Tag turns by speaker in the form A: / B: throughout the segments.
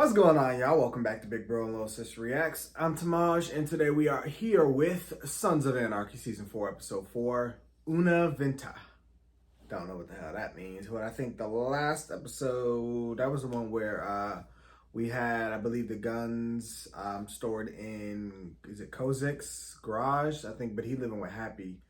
A: What's going on, y'all? Welcome back to Big Bro and Little Sister Reacts. I'm Tamaj, and today we are here with Sons of Anarchy Season 4, Episode 4, Una Venta. Don't know what the hell that means, but I think the last episode, that was the one where we had, I believe, the guns stored in, is it Kozik's garage? I think, but he living with Happy,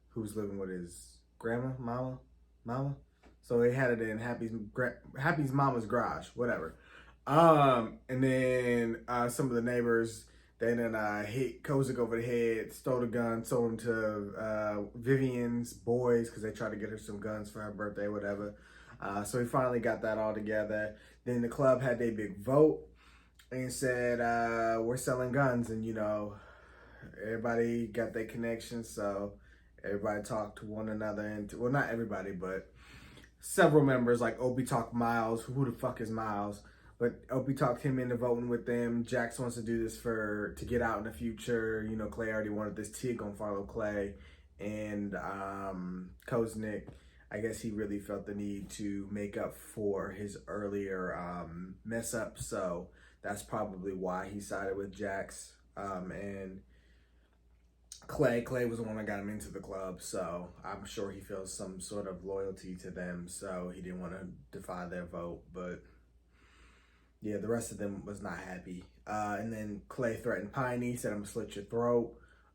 A: who's living with his grandma, mama? So he had it in Happy's mama's garage, whatever. And then some of the neighbors, they then hit Kozik over the head, stole the gun, sold them to Vivian's boys because they tried to get her some guns for her birthday, whatever. So we finally got that all together. Then the club had their big vote and said, we're selling guns. And, you know, everybody got their connections. So everybody talked to one another. And well, not everybody, but several members like Opie talked Miles. Who the fuck is Miles? But Opie talked him into voting with them. Jax wants to do this to get out in the future. You know, Clay already wanted this. Tia gonna follow Clay. And Koznik, I guess he really felt the need to make up for his earlier mess up. So that's probably why he sided with Jax. And Clay was the one that got him into the club. So I'm sure he feels some sort of loyalty to them. So he didn't want to defy their vote. But yeah, the rest of them was not happy. And then Clay threatened Piney, said, I'm gonna slit your throat.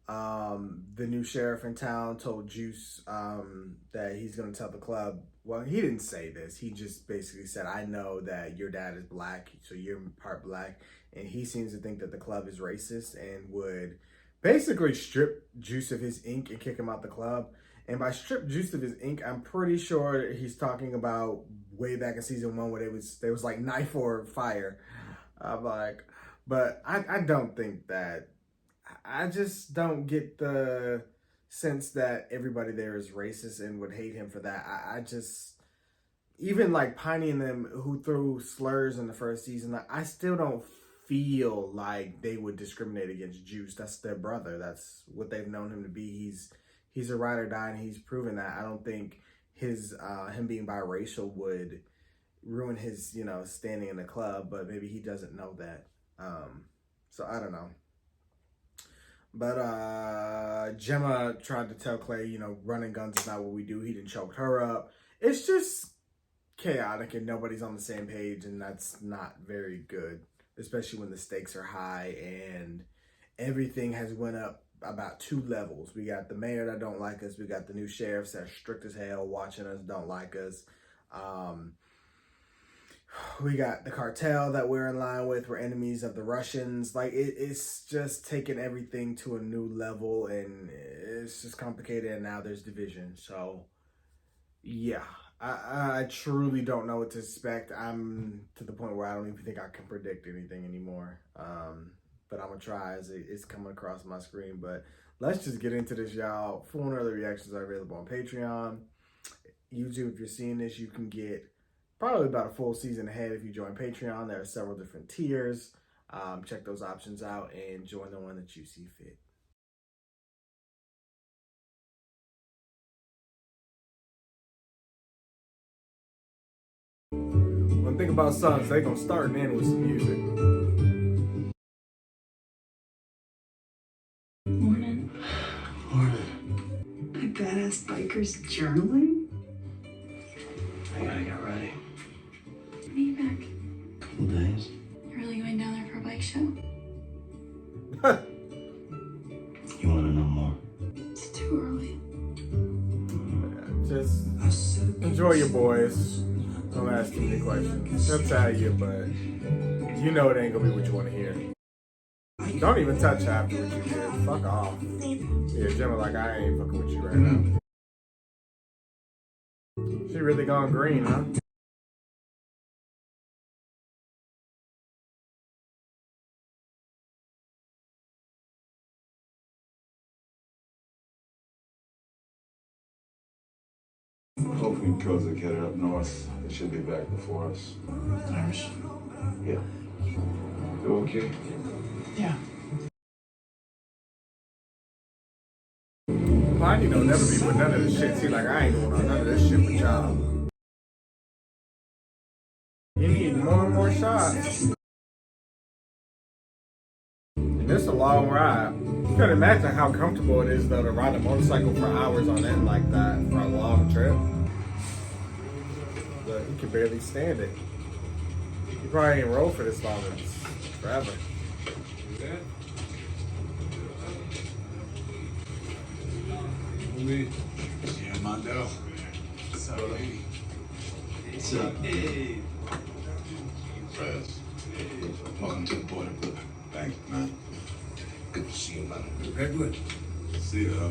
A: The new sheriff in town told Juice that he's gonna tell the club. Well, he didn't say this. He just basically said, I know that your dad is black, so you're part black. And he seems to think that the club is racist and would basically strip Juice of his ink and kick him out the club. And by strip Juice of his ink, I'm pretty sure he's talking about way back in season 1 where there was like knife or fire. I'm like, but I don't think that. I just don't get the sense that everybody there is racist and would hate him for that. I just, even like Piney and them who threw slurs in the first season, I still don't feel like they would discriminate against Juice. That's their brother. That's what they've known him to be. He's a ride or die, and he's proven that. I don't think him being biracial would ruin his, standing in the club, but maybe he doesn't know that. So I don't know. But Gemma tried to tell Clay, running guns is not what we do. He didn't choke her up. It's just chaotic and nobody's on the same page, and that's not very good, especially when the stakes are high and everything has went up about 2 levels. We got the mayor that don't like us. We got the new sheriffs that are strict as hell, watching us, don't like us. We got the cartel that we're in line with. We're enemies of the Russians. Like, it's just taking everything to a new level, and it's just complicated, and now there's division. So, yeah, I truly don't know what to expect. I'm to the point where I don't even think I can predict anything anymore. But I'm going to try as it's coming across my screen. But let's just get into this, y'all. Full and early reactions are available on Patreon. YouTube, if you're seeing this, you can get probably about a full season ahead if you join Patreon. There are several different tiers. Check those options out and join the one that you see fit. One thing about Sons, they gonna start and end with some music.
B: Morning. My badass bikers journaling?
C: I gotta get ready.
B: When are you back?
C: Couple days.
B: You're really going down there for a bike show?
C: You wanna know more?
B: It's too early.
A: Just enjoy your boys. Don't ask too many questions. They'll tell you, but you know it ain't gonna be what you want to hear. Don't even touch after what you did. Fuck off. Yeah, Gemma, like, I ain't fucking with you right now. She really gone green, huh?
D: Hopefully Kozik headed up north. They should be back before us.
C: Irish?
D: Yeah. You okay?
C: Yeah.
A: Piney don't never be with none of this shit. See, like, I ain't doing none of this shit with y'all. You need more and more shots. This is a long ride. You can imagine how comfortable it is though to ride a motorcycle for hours on end like that for a long trip. But he can barely stand it. He probably ain't rolled for this long in forever.
D: Yeah, Mondell. What's up, lady?
C: What's up?
D: Hey. Prez. Welcome to the border. Thank you, man.
C: Good to see you, man.
D: Redwood. See ya, huh?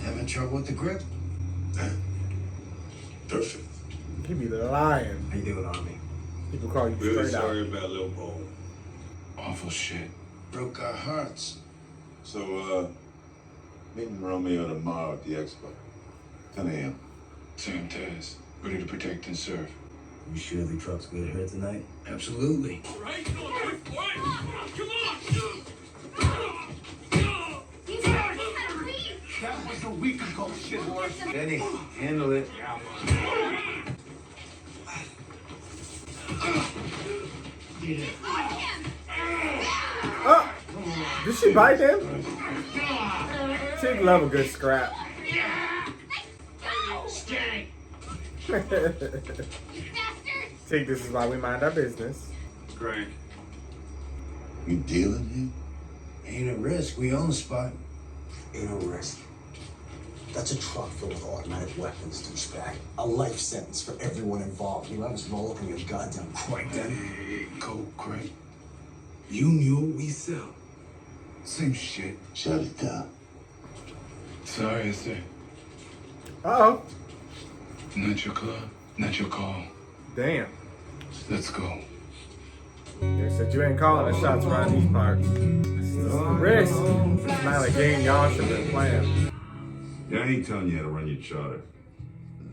C: Having trouble with the grip?
D: Huh? Perfect.
A: He be lying.
C: How you doing, Army?
A: People call you
D: Really
A: straight
D: sorry
A: out.
D: about Lil Bo. Awful shit.
C: Broke our hearts.
D: So, meeting Romeo tomorrow at the expo. 10 a.m.
E: Sam Taz, ready to protect and serve.
C: You sure the truck's good here tonight?
E: Absolutely.
F: That was a week ago, shit horse.
C: Benny, handle it.
A: Oh! Did she bite him? She'd love a good scrap. Take this is why we mind our business.
E: Crank.
D: You dealing
C: Ain't a risk. We own the spot. Ain't a risk. That's a truck filled with automatic weapons, douchebag. A life sentence for everyone involved. You have us roll up in your goddamn crank then.
E: Hey, coke, Crank. You knew what we sell. Same shit.
D: here? Shut it down.
E: Sorry, sir.
A: Uh-oh.
E: Not your club, not your call.
A: Damn.
E: Let's go.
A: They said you ain't calling the shots around these parts. This is a risk. It's not a game y'all should have been playing.
D: Yeah, I ain't telling you how to run your charter.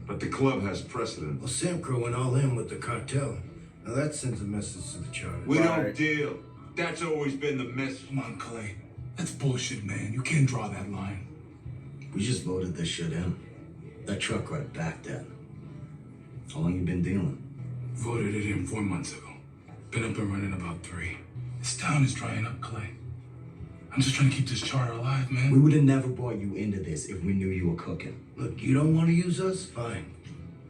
D: But the club has precedent.
G: Well, Samcro went all in with the cartel. Now that sends a message to the charter.
D: We
A: Right.
D: don't deal. That's always been the message.
E: Come on, Clay. That's bullshit, man. You can't draw that line.
C: We just voted this shit in. That truck right back then. How long you been dealing?
E: Voted it in 4 months ago. Been up and running about 3. This town is drying up, Clay. I'm just trying to keep this charter alive, man.
C: We would have never brought you into this if we knew you were cooking.
G: Look, you don't want to use us? Fine.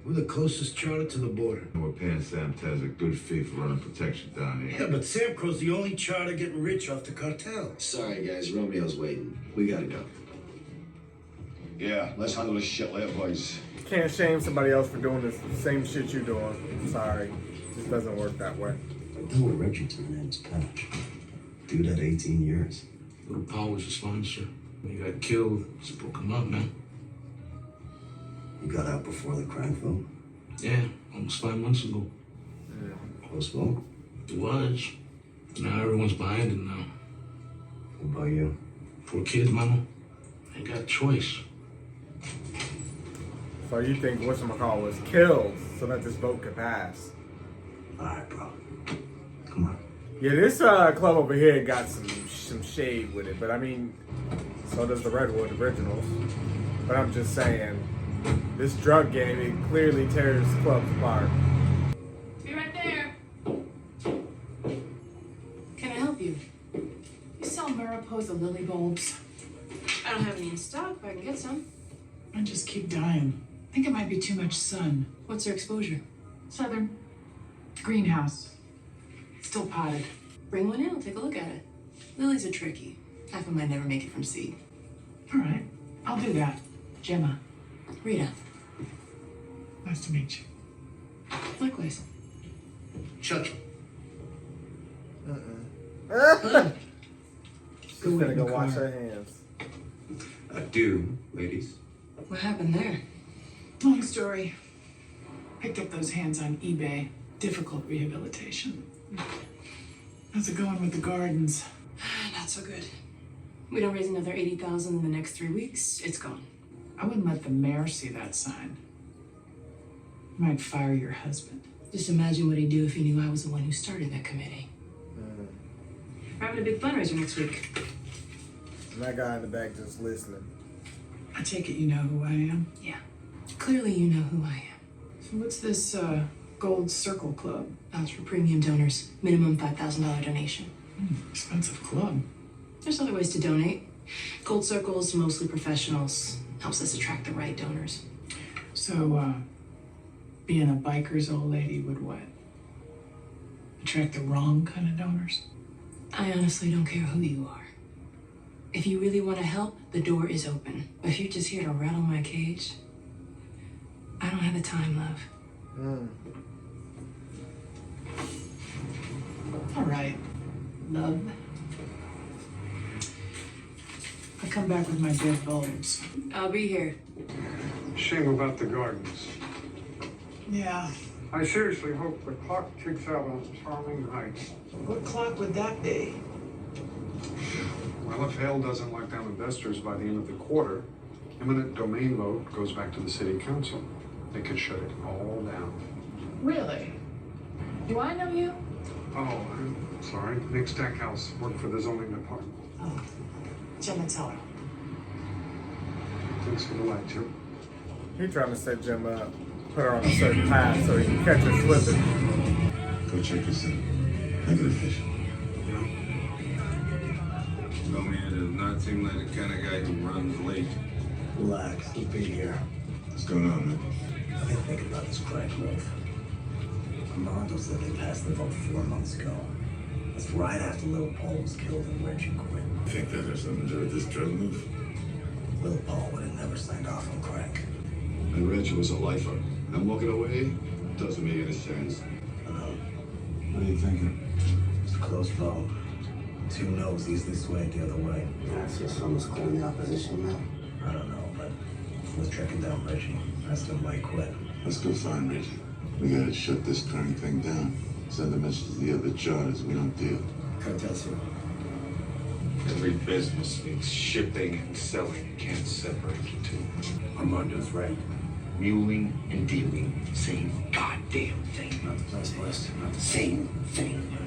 G: We're the closest charter to the border.
D: We're paying Sam Taz a good fee for running protection down
G: Yeah,
D: here.
G: but Samcro's the only charter getting rich off the cartel.
H: Sorry, guys. Romeo's waiting. We gotta go. Yeah, let's handle this shit later, boys.
A: You can't shame somebody else for doing the same shit you're doing. I'm sorry. It just doesn't work that way.
C: Bill Richardson and his patch. Dude had 18 years.
E: Little Paul was his sponsor. When he got killed, just broke him up, man.
C: You got out before the crime film?
E: Yeah, almost 5 months ago.
C: Close vote.
E: It was. Now everyone's behind it now.
C: What about you?
E: Poor kids, mama. Ain't got a choice.
A: So you think whatchamacallit was killed so that this vote could pass?
C: Alright, bro. Come on.
A: Yeah, this club over here got some shade with it, but I mean, so does the Redwood Originals. But I'm just saying, this drug game, it clearly tears clubs apart.
I: Be right there. Can I help you? You sell Mariposa lily bulbs. I don't have any in stock, but I can get some.
J: I just keep dying. I think it might be too much sun.
I: What's their exposure?
J: Southern. Greenhouse. Still potted.
I: Bring one in, I'll take a look at it. Lilies are tricky. Half of mine never make it from seed.
J: All right. I'll do that. Gemma.
I: Rita,
J: Nice to meet you.
I: likewise.
C: Chuck.
A: She's gonna go wash her hands.
H: Adieu, ladies.
I: What happened there?
J: Long story. Picked up those hands on eBay. Difficult rehabilitation. How's it going with the gardens?
I: Not so good. We don't raise another 80,000 in the next 3 weeks, it's gone.
J: I wouldn't let the mayor see that sign. Might fire your husband.
I: Just imagine what he'd do if he knew I was the one who started that committee. We're having a big fundraiser next week.
A: And that guy in the back just listening.
J: I take it you know who I am?
I: Yeah. Clearly you know who I am.
J: So what's this Gold Circle Club.
I: That's for premium donors. Minimum $5,000 donation.
J: Expensive club.
I: There's other ways to donate. Gold Circle's mostly professionals. Helps us attract the right donors.
J: So, being a biker's old lady would what? Attract the wrong kind of donors?
I: I honestly don't care who you are. If you really want to help, the door is open. But if you're just here to rattle my cage, I don't have the time, love.
J: All right, love. I'll come back with my dead bulbs.
I: I'll be here.
F: Shame about the gardens.
J: Yeah.
F: I seriously hope the clock ticks out on Charming Heights.
J: What clock would that be?
F: Well, if Hale doesn't lock down investors by the end of the quarter, eminent domain vote goes back to the city council. They could shut it all down.
J: Really? Do I know you?
F: Oh, I'm sorry. Nick Stackhouse worked for the zoning department.
J: Oh, Jenna Teller.
F: Thanks for the light, Jim.
A: He trying to set Jim up, put her on a certain path so he can catch her slipping.
D: Go check this out. Make it official.
K: Romeo does not seem like the kind of guy who runs late.
C: Relax, we'll be here.
D: What's going on, man?
C: I've been thinking about this crank move. Armando said they passed the vote 4 months ago. That's right after Lil Paul was killed and Reggie quit.
D: Think that has something to do with this drug move?
C: Lil Paul would have never signed off on crank.
H: And Reggie was a lifer. And walking away doesn't make any sense.
C: I know.
H: What are you thinking?
C: It's a close vote. 2 no's easily swayed the other way.
L: Yeah, so someone's calling the opposition now.
C: I don't know, but we're tracking down Reggie. Asked him why he quit.
D: Let's go find Reggie. We gotta shut this crank thing down. Send a message to the other charters. We don't deal.
C: Cartels here.
K: Every business means shipping and selling. You can't separate the two.
C: Armando's right.
L: Muling and dealing, same goddamn thing.
C: Not the place, West.
L: Not the same thing.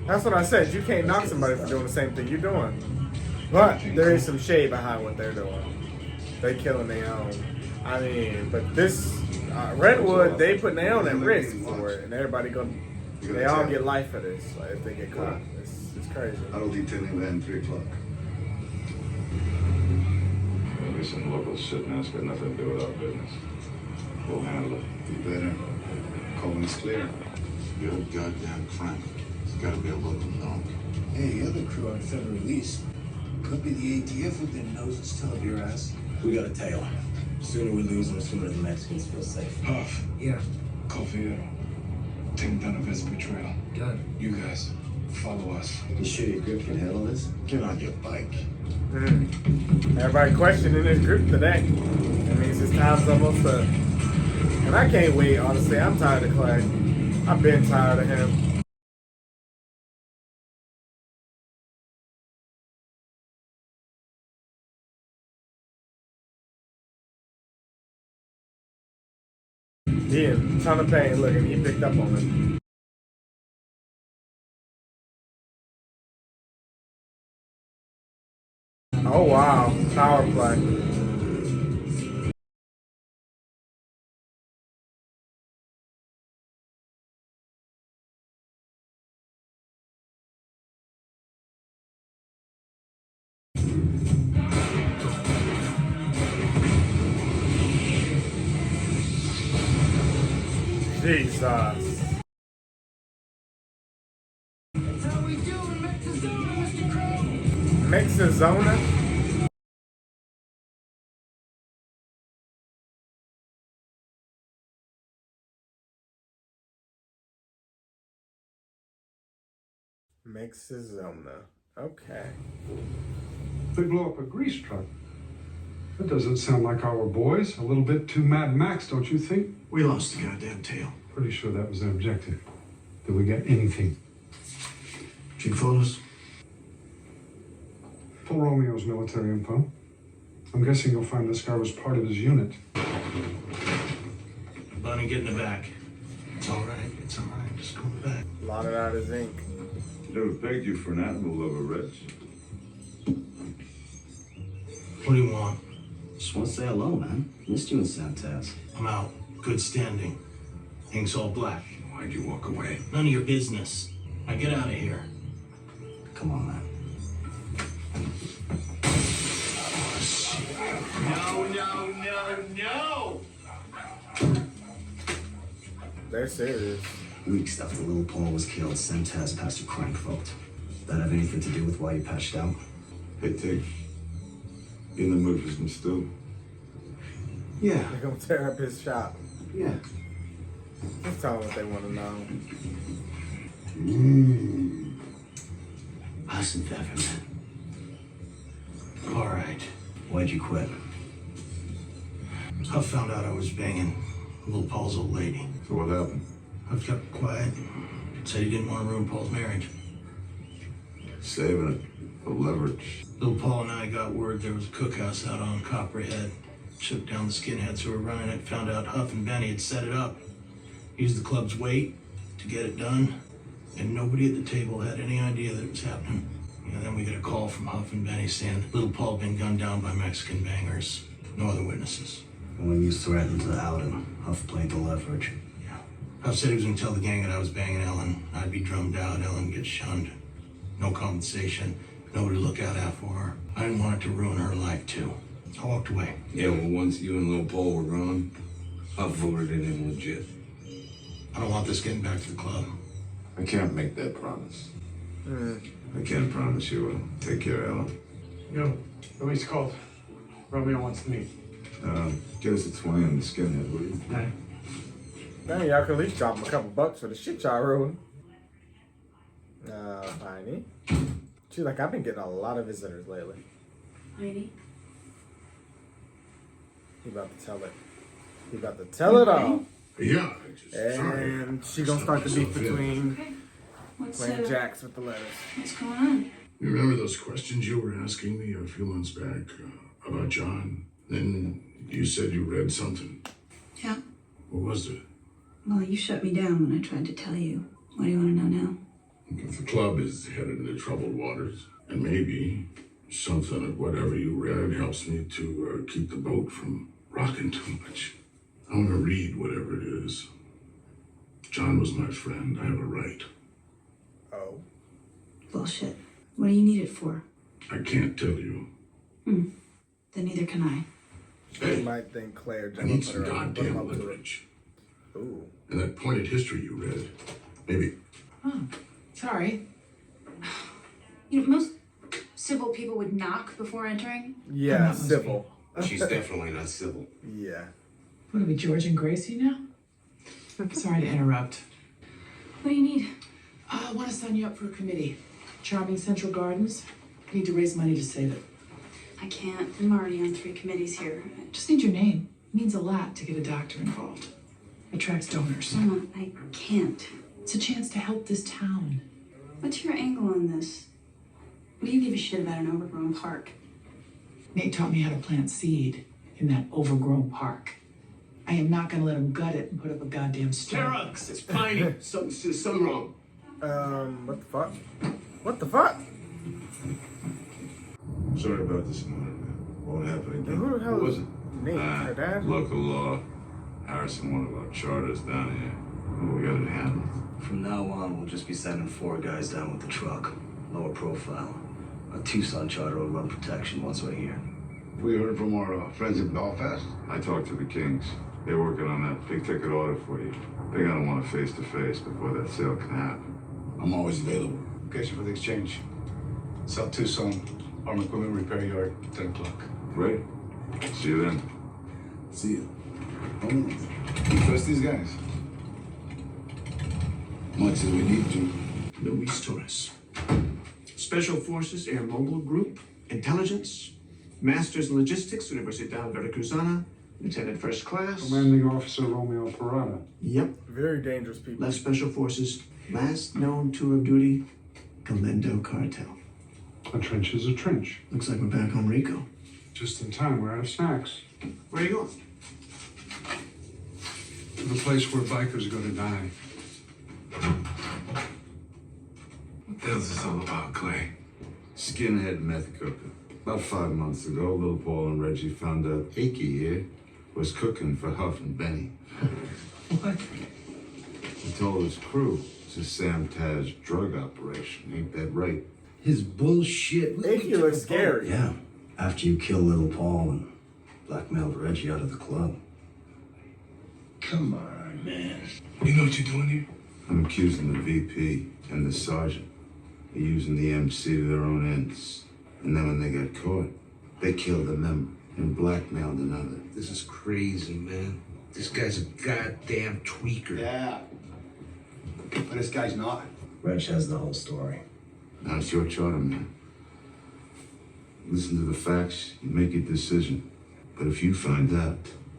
A: That's what I said. You can't knock somebody for doing the same thing you're doing. But there is some shade behind what they're doing. They killing their own. I mean, but this Redwood, they putting their own at risk for it, and everybody they all get life for this. Like if they get caught, it's crazy.
H: I'll detain him at 3 o'clock.
D: Maybe some local shit, man. It's got nothing to do with our business. We'll handle it.
H: You better. Colin's clear.
D: You're a goddamn crank. It's gotta be a local known.
G: Hey, the other crew on federal release. Could be the ATF with their noses still up your ass.
C: We got a tail. Sooner we lose them, sooner the Mexicans feel safe.
E: Huff,
G: Yeah,
E: call Vieto. Take him down to Vesper Trail.
G: done.
E: You guys, follow us.
L: You sure your grip can handle this?
H: Get on your bike.
A: Everybody questioning this group today. That means his time's almost up. And I can't wait, honestly. I'm tired of Clay. I've been tired of him. He in a ton of pain. Look, and he picked up on it. Oh wow, power play. Jesus.
J: How we doing, Mr. Crow?
A: Mexazona? Mexazona. Okay.
F: They blow up a grease truck. That doesn't sound like our boys. A little bit too Mad Max, don't you think?
G: We lost the goddamn tail.
F: Pretty sure that was their objective. Did we get anything?
G: Chief photos?
F: Pull Romeo's military info. I'm guessing you'll find this guy was part of his unit.
G: Bonnie, get in the back. It's all right. It's all right. Just go in the back.
A: Blotted out his ink.
D: Never pegged you for an animal lover, Reg.
G: What do you want?
L: Just want to say hello, man. Missed you in Santas.
G: I'm out. Good standing. Ink's all black.
E: Why'd you walk away?
G: None of your business. Now get out of here.
C: Come on, man.
G: No!
A: They're serious.
C: Weeks after little Paul was killed, Sentaz passed a crime vote. That have anything to do with why you patched out?
D: Hey, Tig. You in the mood for some stew?
C: Yeah.
A: They're gonna tear up his shop.
C: Yeah.
A: Just tell them what they want to know.
G: Us and Peppermint. All right.
C: Why'd you quit?
G: Huff found out I was banging little Paul's old lady.
D: So what happened?
G: Huff kept quiet. Said he didn't want to ruin Paul's marriage.
D: Saving it for leverage.
G: Little Paul and I got word there was a cookhouse out on Copperhead. Shook down the skinheads who were running it, found out Huff and Benny had set it up. Used the club's weight to get it done, and nobody at the table had any idea that it was happening. Then we get a call from Huff and Benny saying little Paul had been gunned down by Mexican bangers. No other witnesses.
C: And when you threatened to out him, Huff played the leverage.
G: Yeah. Huff said he was gonna tell the gang that I was banging Ellen. I'd be drummed out, Ellen get shunned. No compensation, nobody to look out for her. I didn't want it to ruin her life too. I walked away.
D: Yeah, well, once you and Lil Paul were gone, I voted it in legit.
G: I don't want this getting back to the club.
D: I can't make that promise. I can't promise you will take care of Ellen.
F: Yo, Luis called. Romeo wants to meet.
D: Get us a 20 on the skinhead, will you?
F: Hey.
A: Dang, y'all could at least drop him a couple bucks for the shit y'all ruined. Heine. She's like, I've been getting a lot of visitors lately.
B: Heidi?
A: He about to tell it. He about to tell it all.
E: Yeah, I just, sorry.
A: And she gonna start the beef between
B: Okay. What's
A: playing jacks with the letters.
B: what's going on?
E: You remember those questions you were asking me a few months back about John? Then you said you read something.
B: Yeah.
E: What was it?
B: Well, you shut me down when I tried to tell you. What do you want to know now?
E: If the club is headed into troubled waters, and maybe something of whatever you read helps me to keep the boat from rocking too much. I want to read whatever it is. John was my friend. I have a right.
A: Oh.
B: Bullshit. What do you need it for?
E: I can't tell you.
B: Then neither can I.
A: You
E: Hey,
A: might think Claire
E: I need
A: put
E: some
A: her up to
E: goddamn
A: it.
E: leverage.
A: Ooh.
E: And that pointed history you read, maybe.
J: Oh, sorry.
B: You know, most civil people would knock before entering.
A: Yeah,
J: not
A: civil.
H: She's definitely not civil.
A: Yeah.
J: What are we, George and Gracie now? Sorry to interrupt.
B: What do you need?
J: I want to sign you up for a committee. Charming Central Gardens. Need to raise money to save it.
B: I can't. I'm already on 3 committees here.
J: Just need your name. It means a lot to get a doctor involved. Attracts donors.
B: Mama, I can't.
J: It's a chance to help this town.
B: What's your angle on this? What do you give a shit about an overgrown park?
J: Nate taught me how to plant seed in that overgrown park. I am not going to let him gut it and put up a goddamn stone.
H: Tara, it's Piney. Something wrong.
A: What the fuck? What the fuck?
D: Sorry about this morning, man. Won't happen again.
A: Who the hell
D: was it?
A: Nate, her dad?
D: Local law. Harrison, one of our charters down here. Well, we got it handled.
C: From now on, we'll just be sending 4 guys down with the truck. Lower profile. A Tucson charter will run protection once we're here.
D: We heard from our friends in Belfast. I talked to the Kings. They're working on that big ticket order for you. They gotta want a face-to-face before that sale can happen.
H: I'm always available.
F: Location for the exchange. South Tucson, Arm Equipment Repair Yard, 10 o'clock.
D: Great. See you then.
H: See you. You trust these guys? Much as we need to.
L: Luis Torres. Special Forces Air Mobile Group, Intelligence, Masters in Logistics, Universidad Veracruzana, Lieutenant First Class.
F: Commanding Officer Romeo Parada.
L: Yep.
A: Very dangerous people.
L: Left Special Forces, last known tour of duty, Galindo Cartel.
F: A trench is a trench.
L: Looks like we're back on Rico.
F: Just in time, we're out of snacks.
L: Where are you going?
F: The place where bikers go to die.
E: What the hell's this all about, Clay?
D: Skinhead meth cooker. About 5 months ago, Little Paul and Reggie found out Achy here was cooking for Huff and Benny.
L: What?
D: told his crew it's a Sam Taz drug operation. Ain't that right?
C: His bullshit.
A: Icky looks scary.
C: Yeah. After you kill little Paul and blackmailed Reggie out of the club. Come on, man.
E: You know what you're doing here?
D: I'm accusing the VP and the sergeant of using the MC to their own ends. And then when they got caught, they killed a member and blackmailed another.
M: This is crazy, man. This guy's a goddamn tweaker.
C: Yeah. But this guy's not. Reg has the whole story.
D: Now it's your charter, man. Listen to the facts, you make your decision. But if you find out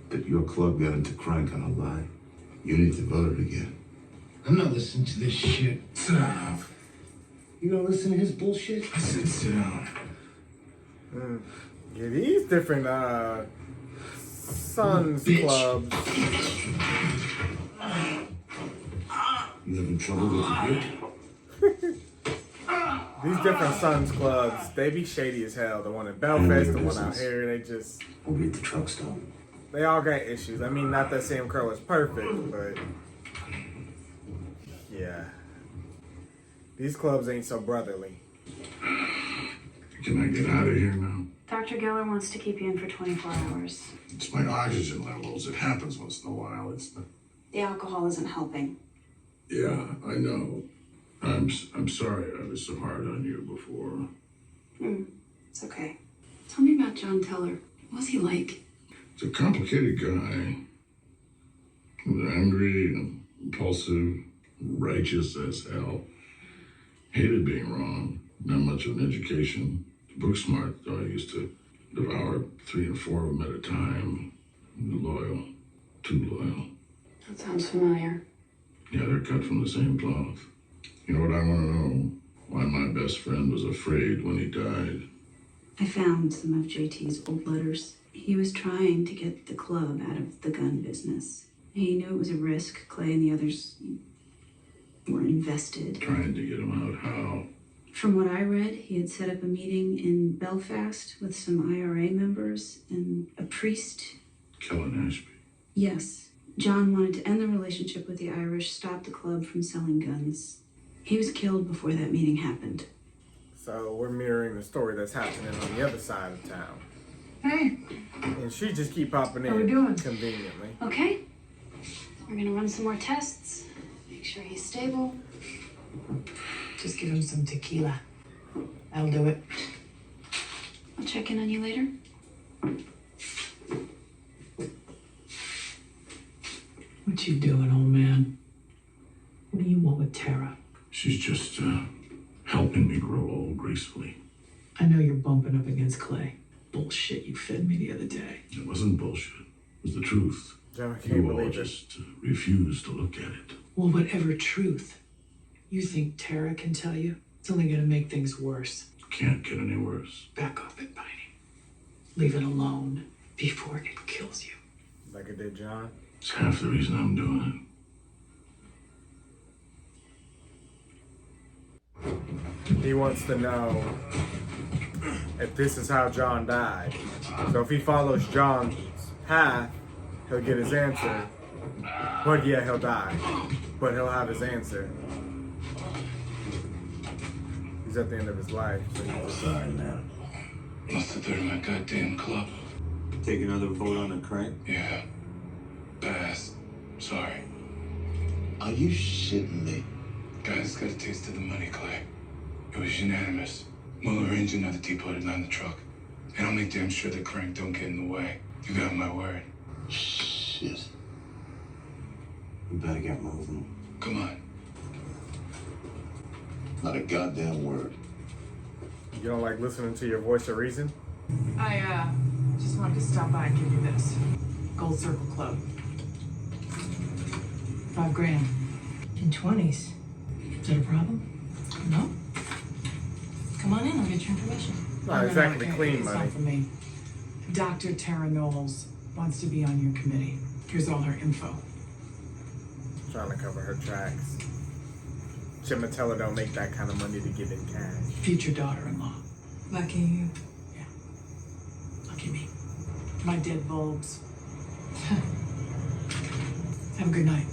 D: that your club got into crank on a lie, you need to vote it again.
C: I'm not listening to this shit.
E: Sit down.
C: You gonna listen to his bullshit?
E: I said sit down.
A: Yeah, these different Sons clubs.
D: You having trouble with the group?
A: These different Sons clubs, they be shady as hell. The one in Belfast, the one out here, they just...
C: We'll beat the truck stop.
A: They all got issues. I mean, not that Sam Crow is perfect, but... Yeah. These clubs ain't so brotherly.
E: Can I get out of here now?
B: Dr. Geller wants to keep you in for 24 hours.
E: It's my oxygen levels. It happens once in a while. It's the...
B: The alcohol isn't helping.
E: Yeah, I know. I'm sorry I was so hard on you before.
B: It's okay.
I: Tell me about John Teller. What was he like?
E: He's a complicated guy. He's angry and impulsive, righteous as hell. Hated being wrong. Not much of an education. Book smart, though. I used to devour 3 and 4 of them at a time. Loyal. Too loyal.
I: That sounds familiar.
E: Yeah, they're cut from the same cloth. You know what I want to know? Why my best friend was afraid when he died.
B: I found some of JT's old letters. He was trying to get the club out of the gun business. He knew it was a risk. Clay and the others were invested.
E: Trying to get him out how?
B: From what I read, he had set up a meeting in Belfast with some IRA members and a priest.
E: Kellen Ashby.
B: Yes. John wanted to end the relationship with the Irish, stop the club from selling guns. He was killed before that meeting happened.
A: So we're mirroring the story that's happening on the other side of town.
J: Hey,
A: And she just keep popping in
J: How we doing?
A: conveniently.
B: Okay. We're gonna run some more tests. Make sure he's stable.
J: just give him some tequila. That'll do it.
B: I'll check in on you later.
J: What you doing, old man? What do you want with Tara?
E: She's just helping me grow old gracefully.
J: I know you're bumping up against Clay. Bullshit you fed me the other day.
E: It wasn't bullshit. It was the truth.
A: John, I can't
E: You all
A: believe it.
E: just refused to look at it.
J: Well, whatever truth you think Tara can tell you, it's only gonna make things worse.
E: Can't get any worse.
J: Back off it, Piney. Leave it alone before it kills you.
A: Like it did John.
E: It's half the reason I'm doing
A: He wants to know if this is how John died. So if he follows John's path, he'll get his answer. But yeah, he'll die. But he'll have his answer. He's at the end of his life. So he's just...
C: Sorry, man.
K: Lost a third of my goddamn club.
M: Take another vote on the crank?
K: Yeah. Pass. Sorry.
H: Are you shitting me?
K: Guys got a taste of the money, Clay. It was unanimous. We'll arrange another depot to line the truck. And I'll make damn sure the crank don't get in the way. You got my word.
H: Shit.
C: We better get moving.
K: Come on.
H: Not a goddamn word.
A: You don't like listening to your voice of reason?
J: I just wanted to stop by and give you this. Gold Circle Club. $5,000. In 20s. Is that a problem? No?
I: Come on in, I'll get your information.
A: Not
J: No,
A: exactly
J: okay,
A: clean
J: it's
A: money.
J: not for me. Dr. Tara Knowles wants to be on your committee. Here's all her info.
A: Trying to cover her tracks. Chimatella don't make that kind of money to give in cash.
J: Future daughter-in-law.
I: Lucky you.
J: Lucky me. My dead bulbs. Have a good night.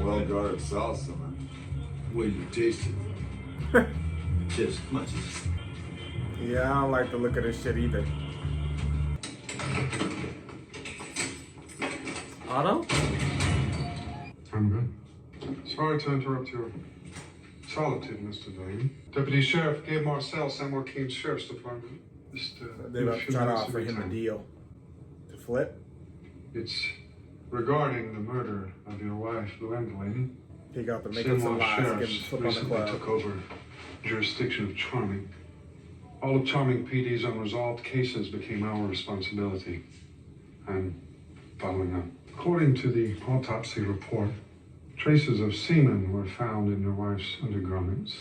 D: well-guarded salsa, man.
M: Wait to taste it. Cheers. Much.
A: Yeah, I don't like the look of this shit either. Otto?
F: I'm good. Sorry to interrupt your solitude, Mr. Delaney. Deputy Sheriff Gabe Marcel, San Joaquin Sheriff's Department.
A: They're about to try to offer him a deal. To flip?
F: It's regarding the murder of your wife, Luann Delaney.
A: He got the making some lies, give him a
F: Sheriffs
A: flip on the
F: recently
A: club.
F: took over jurisdiction of Charming. All of Charming PD's unresolved cases became our responsibility. I'm following up. According to the autopsy report, traces of semen were found in your wife's undergarments.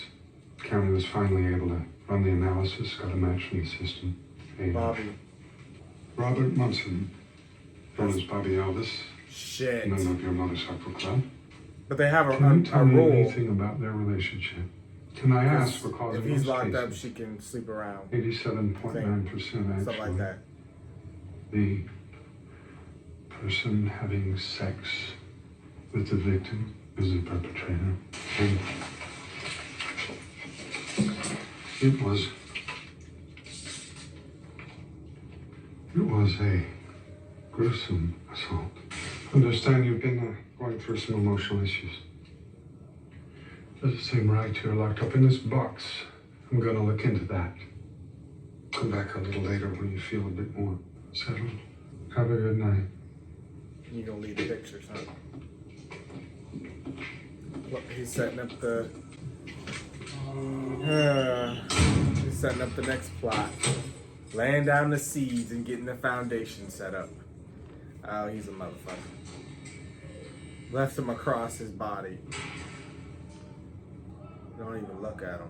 F: The county was finally able to run the analysis, got a match from the system.
A: Bobby.
F: Robert Munson, known as Bobby Elvis,
A: Shit.
F: member of your motorcycle club.
A: But they have
F: Can you
A: a
F: tell me
A: rule.
F: anything about their relationship? Can I ask for cause
A: If
F: of
A: he's
F: most
A: locked
F: cases?
A: up, she can sleep around.
F: 87.9% actually.
A: Stuff like that.
F: The person having sex with the victim is the perpetrator. And it was a gruesome assault. I understand you've been going through some emotional issues. Does it seem right you're locked up in this box? I'm gonna look into that. Come back a little later when you feel a bit more settled. Have a good night.
A: You gonna leave the pictures, huh? Look, he's setting up the... he's setting up the next plot. Laying down the seeds and getting the foundation set up. Oh, he's a motherfucker. Left him across his body. Don't even look at him.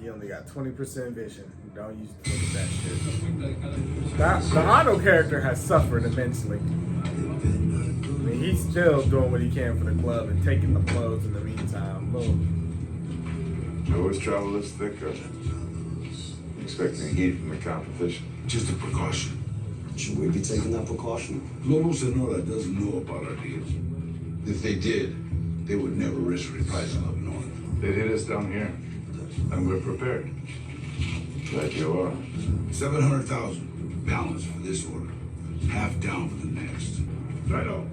A: You only got 20% vision. Don't use to look at that shit. The Otto character has suffered immensely. I mean, he's still doing what he can for the club and taking the blows in the meantime. Boom.
D: I always travel this thicker. Expecting heat from the competition.
M: Just a precaution.
H: Should we be taking that precaution?
M: Global Sonora doesn't know about our deals. If they did, they would never risk reprisal up north.
D: They hit us down here, and we're prepared. Like you are.
M: 700,000 balance for this order. Half down for the next.
D: Right on.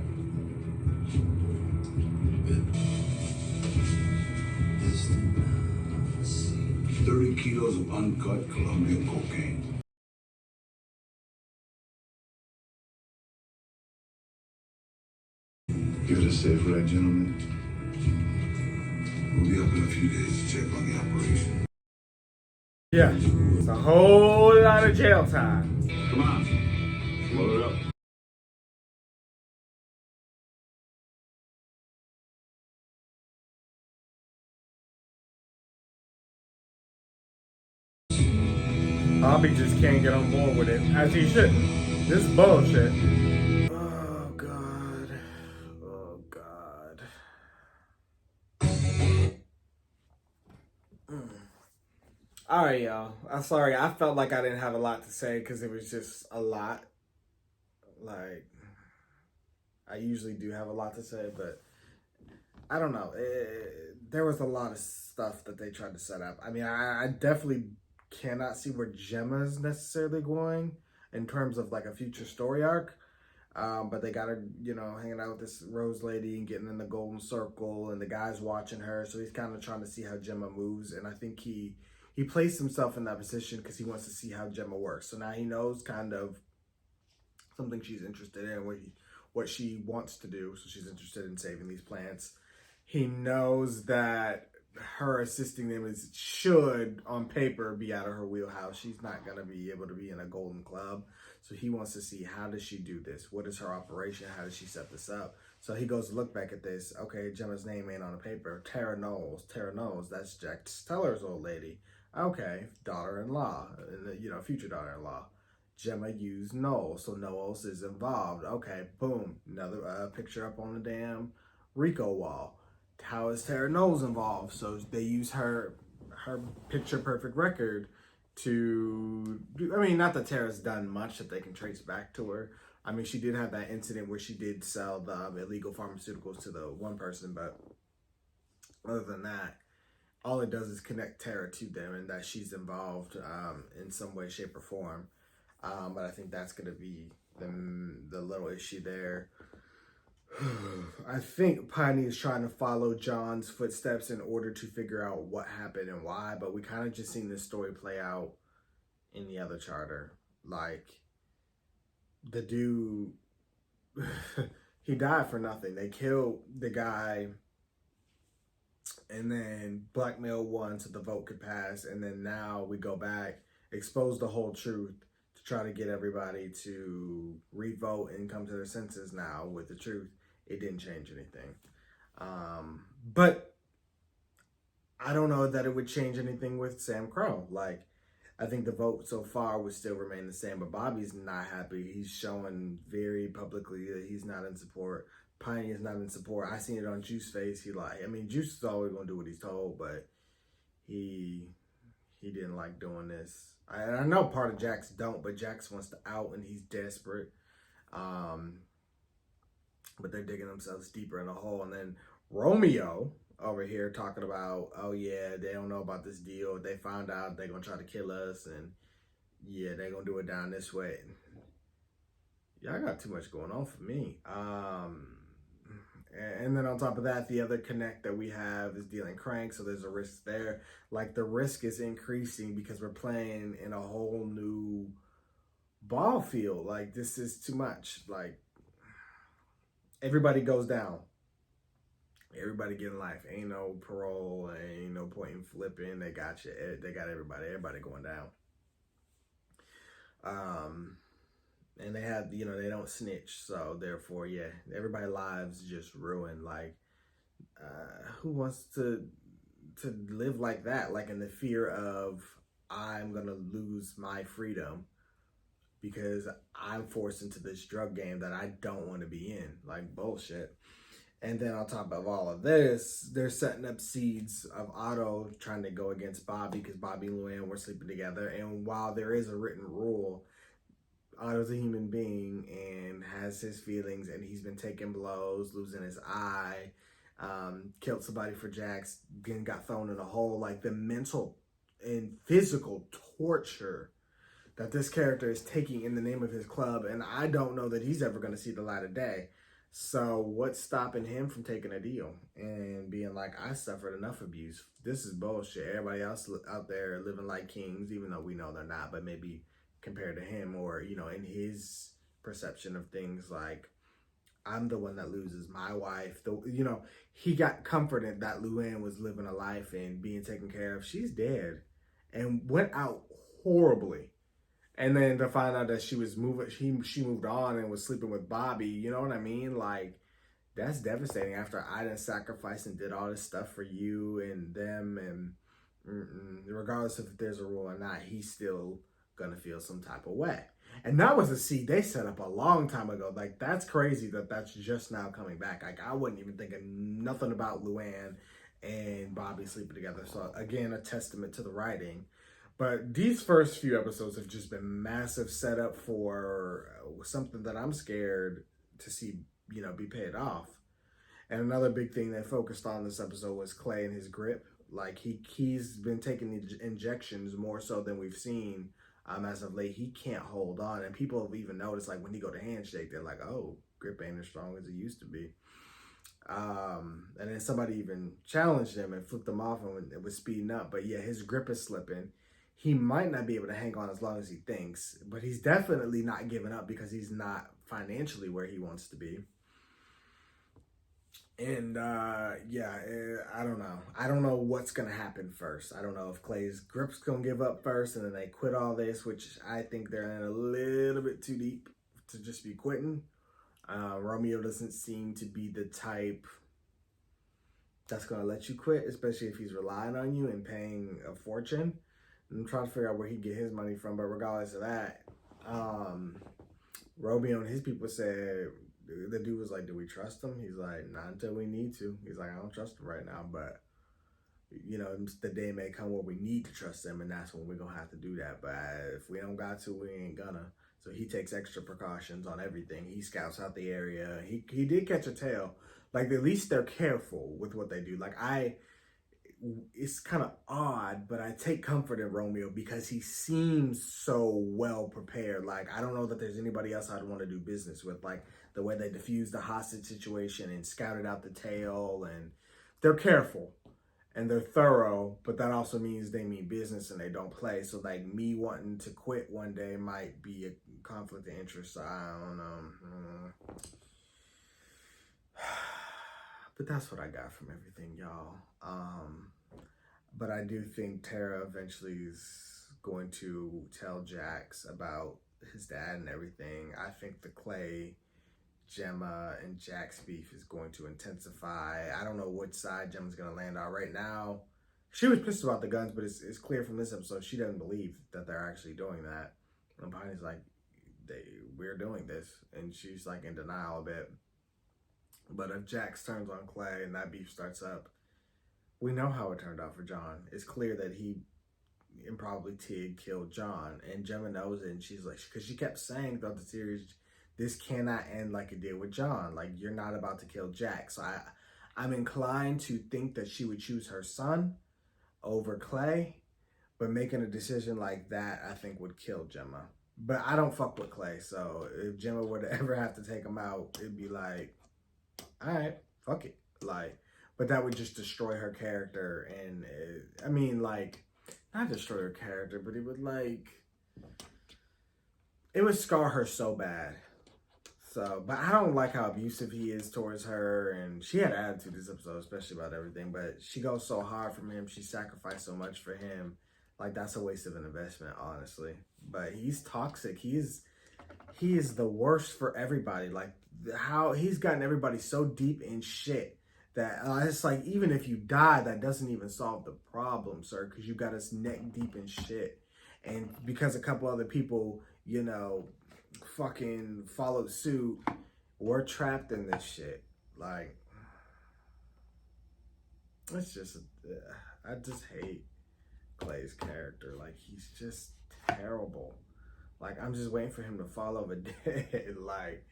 M: 30 kilos of uncut Colombian cocaine.
D: Give it a safe ride, gentlemen.
M: We'll be up in a few days to check on the operation.
A: Yeah, it's a whole lot of jail time.
D: Come on, load it up.
A: Bobby just can't get on board with it, as he shouldn't. This is bullshit. Oh, God. Oh, God. All right, y'all. I'm sorry. I felt like I didn't have a lot to say because it was just a lot. Like, I usually do have a lot to say, but I don't know. There was a lot of stuff that they tried to set up. I mean, I definitely cannot see where Gemma's necessarily going in terms of like a future story arc. But they got her, hanging out with this Rose lady and getting in the golden circle, and the guy's watching her. So he's kind of trying to see how Gemma moves. And I think he placed himself in that position because he wants to see how Gemma works. So now he knows kind of something she's interested in, what she wants to do. So she's interested in saving these plants. He knows that her assisting them should, on paper, be out of her wheelhouse. She's not going to be able to be in a golden club. So he wants to see, how does she do this? What is her operation? How does she set this up? So he goes to look back at this. Okay, Gemma's name ain't on the paper. Tara Knowles. Tara Knowles, that's Jack Teller's old lady. Okay, daughter-in-law, future daughter-in-law. Gemma used Knowles, so Knowles is involved. Okay, boom. Another picture up on the damn Rico wall. How is Tara Knowles involved? So they use her picture perfect record to do, I mean, not that Tara's done much that they can trace back to her, I mean, she did have that incident where she did sell the illegal pharmaceuticals to the one person, but other than that, all it does is connect Tara to them and that she's involved in some way, shape, or form. But I think that's going to be the little issue there. I think Piney is trying to follow John's footsteps in order to figure out what happened and why, but we kind of just seen this story play out in the other charter. Like, the dude, he died for nothing. They killed the guy and then blackmailed one so the vote could pass, and then now we go back, expose the whole truth to try to get everybody to re-vote and come to their senses now with the truth. It didn't change anything. But I don't know that it would change anything with Sam Crow. Like, I think the vote so far would still remain the same, but Bobby's not happy. He's showing very publicly that he's not in support. Piney is not in support. I seen it on Juice's face. Juice is always gonna do what he's told, but he didn't like doing this. I know part of Jax don't, but Jax wants to out and he's desperate. But they're digging themselves deeper in a hole. And then Romeo over here talking about, oh yeah, they don't know about this deal. They found out they're gonna try to kill us, and yeah, they're gonna do it down this way. Y'all got too much going on for me. And then on top of that, the other connect that we have is dealing crank, so there's a risk there. Like, the risk is increasing because we're playing in a whole new ball field. Like, this is too much. Like, everybody goes down. Everybody getting life. Ain't no parole. Ain't no point in flipping. They got you. They got everybody. Everybody going down. And they have, they don't snitch. So therefore, yeah, everybody's lives just ruined. Like, who wants to live like that? Like, in the fear of, I'm going to lose my freedom because I'm forced into this drug game that I don't want to be in. Like, bullshit. And then on top of all of this, they're setting up seeds of Otto trying to go against Bobby because Bobby and Luann were sleeping together. And while there is a written rule, Otto's a human being and has his feelings, and he's been taking blows, losing his eye, killed somebody for Jax, again got thrown in a hole. Like, the mental and physical torture that this character is taking in the name of his club, and I don't know that he's ever going to see the light of day. So what's stopping him from taking a deal and being like, I suffered enough abuse. This is bullshit. Everybody else out there living like kings, even though we know they're not, but maybe compared to him, or, in his perception of things, like, I'm the one that loses my wife. He got comforted that Luann was living a life and being taken care of. She's dead and went out horribly. And then to find out that she was she moved on and was sleeping with Bobby, you know what I mean? Like, that's devastating after I done sacrificed and did all this stuff for you and them. And regardless of if there's a rule or not, he's still gonna feel some type of way. And that was a seed they set up a long time ago. Like, that's crazy that that's just now coming back. Like, I wasn't even thinking nothing about Luann and Bobby sleeping together. So again, a testament to the writing. But these first few episodes have just been massive setup for something that I'm scared to see, be paid off. And another big thing they focused on this episode was Clay and his grip. Like, he's been taking the injections more so than we've seen as of late. He can't hold on. And people have even noticed, like, when he go to handshake, they're like, oh, grip ain't as strong as it used to be. And then somebody even challenged him and flipped him off and it was speeding up. But yeah, his grip is slipping. He might not be able to hang on as long as he thinks, but he's definitely not giving up because he's not financially where he wants to be. And I don't know. I don't know what's going to happen first. I don't know if Clay's grip's going to give up first and then they quit all this, which I think they're in a little bit too deep to just be quitting. Romeo doesn't seem to be the type that's going to let you quit, especially if he's relying on you and paying a fortune. I'm trying to figure out where he get his money from, but regardless of that, Romeo and his people said, the dude was like, do we trust him? He's like, not until we need to. He's like, I don't trust him right now, but, the day may come where we need to trust him, and that's when we're going to have to do that. But if we don't got to, we ain't gonna. So he takes extra precautions on everything. He scouts out the area. He did catch a tail. Like, at least they're careful with what they do. Like, it's kind of odd, but I take comfort in Romeo because he seems so well prepared. Like, I don't know that there's anybody else I'd want to do business with. Like, the way they diffused the hostage situation and scouted out the tail, and they're careful and they're thorough, but that also means they mean business and they don't play. So, like, me wanting to quit one day might be a conflict of interest. So I don't know. But that's what I got from everything, y'all. But I do think Tara eventually is going to tell Jax about his dad and everything. I think the Clay, Gemma, and Jax beef is going to intensify. I don't know which side Gemma's going to land on right now. She was pissed about the guns, but it's clear from this episode she doesn't believe that they're actually doing that. And Bonnie's like, we're doing this. And she's like in denial a bit. But if Jax turns on Clay and that beef starts up, we know how it turned out for John. It's clear that he and probably Tig killed John. And Gemma knows it. And she's like, because she kept saying throughout the series, this cannot end like it did with John. Like, you're not about to kill Jax. So I'm inclined to think that she would choose her son over Clay. But making a decision like that, I think, would kill Gemma. But I don't fuck with Clay. So if Gemma were to ever have to take him out, it'd be like, all right, fuck it. Like, but that would just destroy her character. And I mean, like, not destroy her character, but it would, like, it would scar her so bad. So, but I don't like how abusive he is towards her. And she had an attitude this episode, especially about everything. But she goes so hard from him. She sacrificed so much for him. Like, that's a waste of an investment, honestly. But he's toxic. He is the worst for everybody. Like, how he's gotten everybody so deep in shit that it's like, even if you die, that doesn't even solve the problem, sir, because you got us neck deep in shit. And because a couple other people, you know, fucking followed suit, we're trapped in this shit. Like, it's just, I just hate Clay's character. Like, he's just terrible. Like, I'm just waiting for him to fall over dead. Like,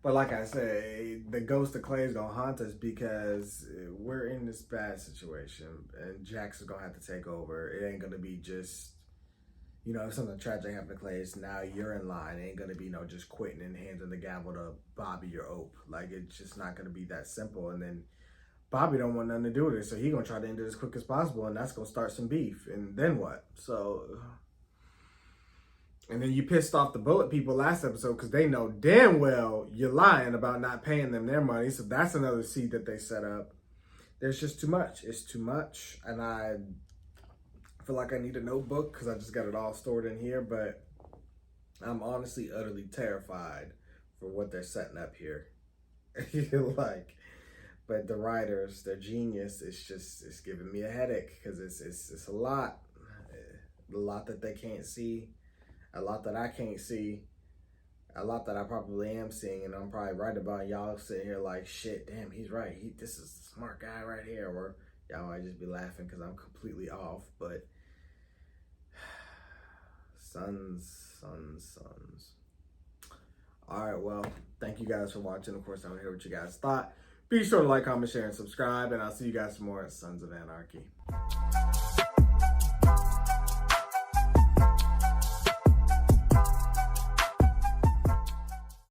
A: but like I said, the ghost of Clay is gonna haunt us because we're in this bad situation, and Jax is gonna have to take over. It ain't gonna be just, you know, if something tragic happened to Clay, it's now you're in line. It ain't gonna be no just quitting and handing the gavel to Bobby or Ope. Like, it's just not gonna be that simple. And then Bobby don't want nothing to do with it, so he gonna try to end it as quick as possible, and that's gonna start some beef. And then what? So, and then you pissed off the Bullet people last episode because they know damn well you're lying about not paying them their money. So that's another seed that they set up. There's just too much. It's too much. And I feel like I need a notebook because I just got it all stored in here. But I'm honestly utterly terrified for what they're setting up here. Like, but the writers, they're genius. It's giving me a headache because it's a lot that they can't see. A lot that I can't see, a lot that I probably am seeing, and I'm probably right about. Y'all sitting here like, shit, damn, he's right. This is a smart guy right here. Or y'all might just be laughing because I'm completely off. But sons. All right, well, thank you guys for watching. Of course, I want to hear what you guys thought. Be sure to like, comment, share, and subscribe, and I'll see you guys some more at Sons of Anarchy.